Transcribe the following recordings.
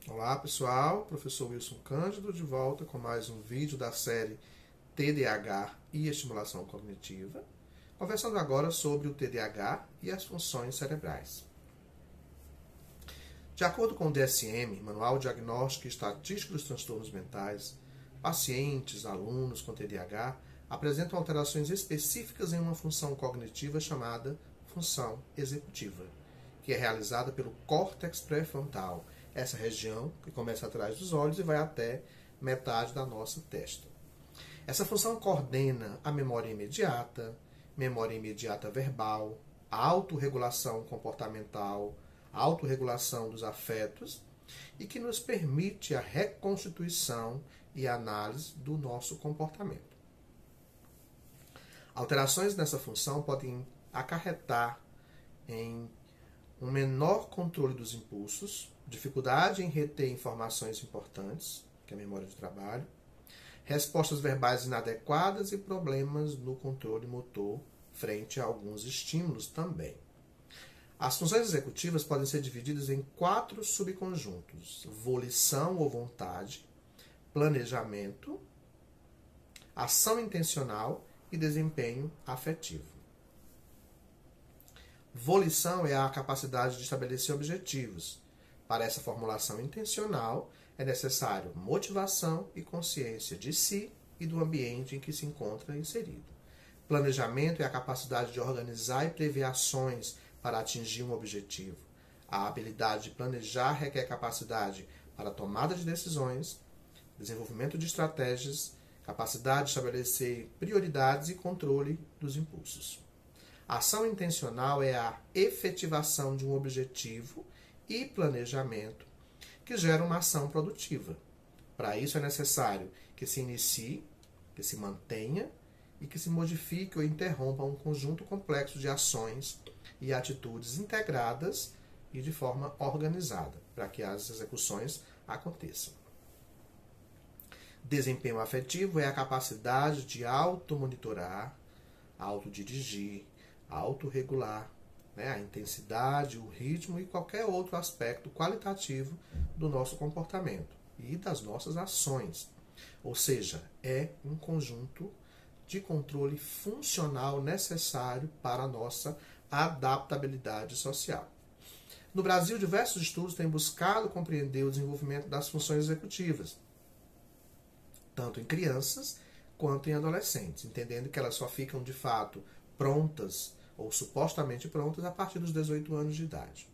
Olá pessoal, professor Wilson Cândido de volta com mais um vídeo da série TDAH e estimulação cognitiva, conversando agora sobre o TDAH e as funções cerebrais. De acordo com o DSM, Manual Diagnóstico e Estatístico dos Transtornos Mentais, pacientes, alunos com TDAH apresentam alterações específicas em uma função cognitiva chamada função executiva, que é realizada pelo córtex pré-frontal, essa região que começa atrás dos olhos e vai até metade da nossa testa. Essa função coordena a memória imediata verbal, a autorregulação comportamental, a autorregulação dos afetos e que nos permite a reconstituição e análise do nosso comportamento. Alterações nessa função podem acarretar em um menor controle dos impulsos, dificuldade em reter informações importantes, que é a memória de trabalho, respostas verbais inadequadas e problemas no controle motor frente a alguns estímulos também. As funções executivas podem ser divididas em 4 subconjuntos: volição ou vontade, planejamento, ação intencional e desempenho afetivo. Volição é a capacidade de estabelecer objetivos. Para essa formulação intencional, é necessário motivação e consciência de si e do ambiente em que se encontra inserido. Planejamento é a capacidade de organizar e prever ações para atingir um objetivo. A habilidade de planejar requer capacidade para a tomada de decisões, desenvolvimento de estratégias, capacidade de estabelecer prioridades e controle dos impulsos. A ação intencional é a efetivação de um objetivo e planejamento que gera uma ação produtiva. Para isso é necessário que se inicie, que se mantenha e que se modifique ou interrompa um conjunto complexo de ações e atitudes integradas e de forma organizada, para que as execuções aconteçam. Desempenho afetivo é a capacidade de automonitorar, autodirigir, autorregular, a intensidade, o ritmo e qualquer outro aspecto qualitativo do nosso comportamento e das nossas ações. Ou seja, é um conjunto de controle funcional necessário para a nossa adaptabilidade social. No Brasil, diversos estudos têm buscado compreender o desenvolvimento das funções executivas, tanto em crianças quanto em adolescentes, entendendo que elas só ficam de fato prontas ou supostamente prontas a partir dos 18 anos de idade.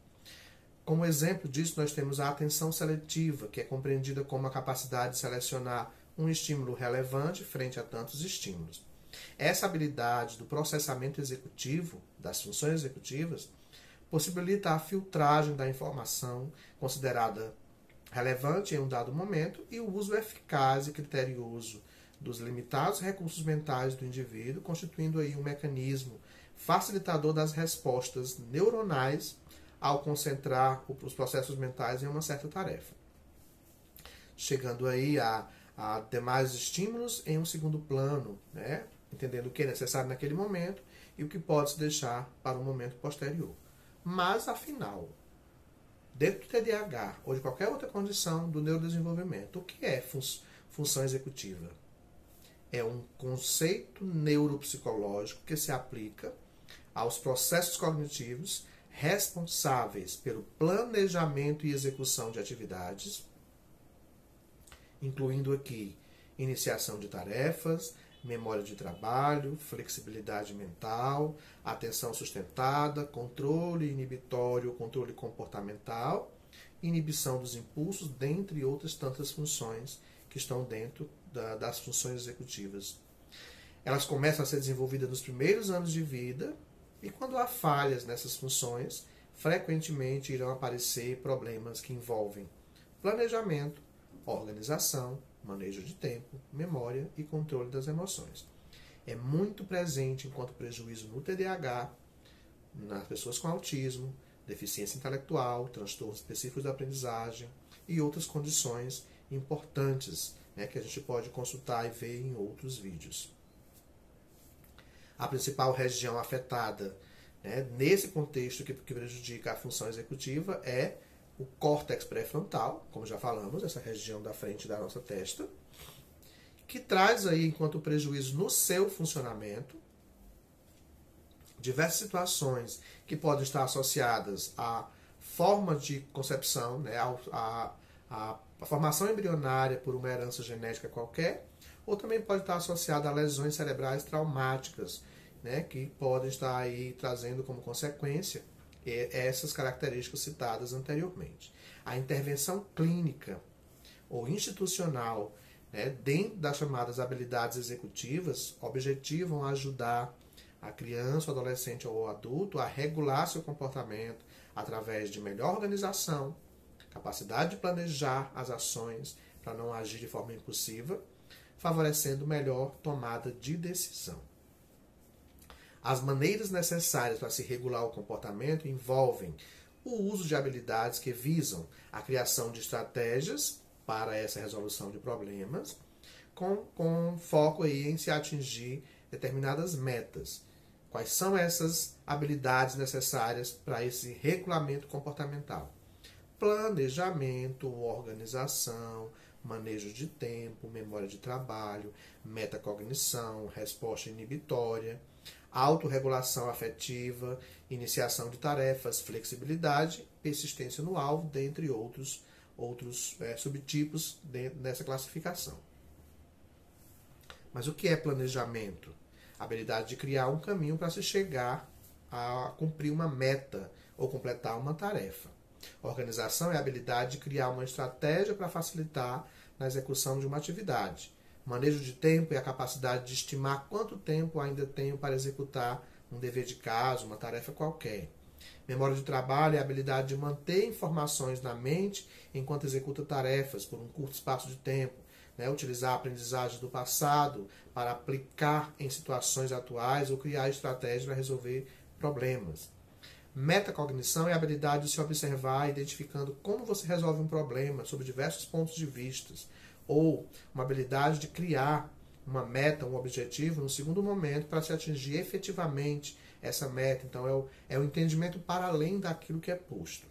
Como exemplo disso, nós temos a atenção seletiva, que é compreendida como a capacidade de selecionar um estímulo relevante frente a tantos estímulos. Essa habilidade do processamento executivo, das funções executivas, possibilita a filtragem da informação considerada relevante em um dado momento e o uso eficaz e criterioso dos limitados recursos mentais do indivíduo, constituindo aí um mecanismo facilitador das respostas neuronais ao concentrar os processos mentais em uma certa tarefa, chegando aí a demais estímulos em um segundo plano, entendendo o que é necessário naquele momento e o que pode se deixar para um momento posterior. Mas, afinal, dentro do TDAH ou de qualquer outra condição do neurodesenvolvimento, o que é função executiva? É um conceito neuropsicológico que se aplica aos processos cognitivos responsáveis pelo planejamento e execução de atividades, incluindo aqui iniciação de tarefas, memória de trabalho, flexibilidade mental, atenção sustentada, controle inibitório, controle comportamental, inibição dos impulsos, dentre outras tantas funções que estão dentro das funções executivas. Elas começam a ser desenvolvidas nos primeiros anos de vida e quando há falhas nessas funções, frequentemente irão aparecer problemas que envolvem planejamento, organização, manejo de tempo, memória e controle das emoções. É muito presente enquanto prejuízo no TDAH, nas pessoas com autismo, deficiência intelectual, transtornos específicos da aprendizagem e outras condições importantes que a gente pode consultar e ver em outros vídeos. A principal região afetada nesse contexto que prejudica a função executiva é o córtex pré-frontal, como já falamos, essa região da frente da nossa testa, que traz aí, enquanto prejuízo no seu funcionamento, diversas situações que podem estar associadas à forma de concepção, né, à formação embrionária por uma herança genética qualquer, ou também pode estar associada a lesões cerebrais traumáticas, né, que podem estar aí trazendo como consequência essas características citadas anteriormente. A intervenção clínica ou institucional, né, dentro das chamadas habilidades executivas, objetivam ajudar a criança, o adolescente ou o adulto a regular seu comportamento através de melhor organização, capacidade de planejar as ações para não agir de forma impulsiva, favorecendo melhor tomada de decisão. As maneiras necessárias para se regular o comportamento envolvem o uso de habilidades que visam a criação de estratégias para essa resolução de problemas, com foco aí em se atingir determinadas metas. Quais são essas habilidades necessárias para esse regulamento comportamental? Planejamento, organização, manejo de tempo, memória de trabalho, metacognição, resposta inibitória, autorregulação afetiva, iniciação de tarefas, flexibilidade, persistência no alvo, dentre outros subtipos dessa classificação. Mas o que é planejamento? A habilidade de criar um caminho para se chegar a cumprir uma meta ou completar uma tarefa. Organização é a habilidade de criar uma estratégia para facilitar na execução de uma atividade. Manejo de tempo é a capacidade de estimar quanto tempo ainda tenho para executar um dever de casa, uma tarefa qualquer. Memória de trabalho é a habilidade de manter informações na mente enquanto executa tarefas por um curto espaço de tempo. Utilizar a aprendizagem do passado para aplicar em situações atuais ou criar estratégias para resolver problemas. Metacognição é a habilidade de se observar identificando como você resolve um problema sob diversos pontos de vista, ou uma habilidade de criar uma meta, um objetivo no segundo momento para se atingir efetivamente essa meta. Então é o entendimento para além daquilo que é posto.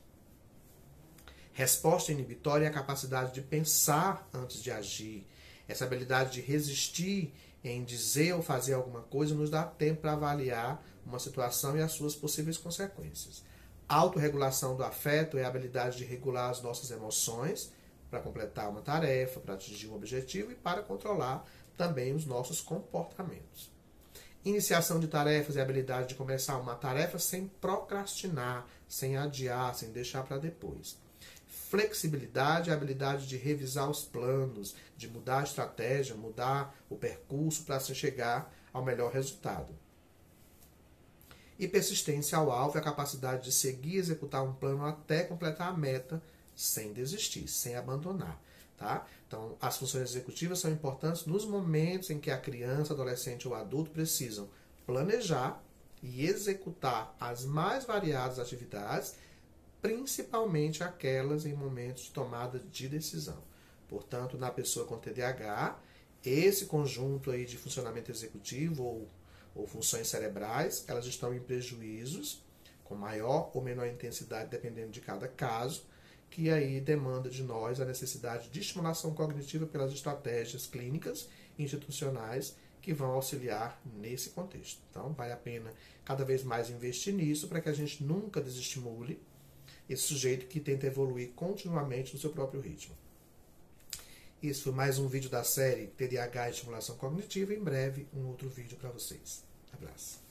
Resposta inibitória é a capacidade de pensar antes de agir. Essa habilidade de resistir em dizer ou fazer alguma coisa nos dá tempo para avaliar uma situação e as suas possíveis consequências. Autorregulação do afeto é a habilidade de regular as nossas emoções para completar uma tarefa, para atingir um objetivo e para controlar também os nossos comportamentos. Iniciação de tarefas é a habilidade de começar uma tarefa sem procrastinar, sem adiar, sem deixar para depois. Flexibilidade é a habilidade de revisar os planos, de mudar a estratégia, mudar o percurso para se chegar ao melhor resultado. E persistência ao alvo é a capacidade de seguir e executar um plano até completar a meta sem desistir, sem abandonar. Tá? Então, as funções executivas são importantes nos momentos em que a criança, adolescente ou adulto precisam planejar e executar as mais variadas atividades, principalmente aquelas em momentos de tomada de decisão. Portanto, na pessoa com TDAH, esse conjunto aí de funcionamento executivo ou funções cerebrais, elas estão em prejuízos, com maior ou menor intensidade, dependendo de cada caso, que aí demanda de nós a necessidade de estimulação cognitiva pelas estratégias clínicas e institucionais que vão auxiliar nesse contexto. Então, vale a pena cada vez mais investir nisso para que a gente nunca desestimule esse sujeito que tenta evoluir continuamente no seu próprio ritmo. Isso foi mais um vídeo da série TDAH e Estimulação Cognitiva. Em breve, um outro vídeo para vocês. Abraço.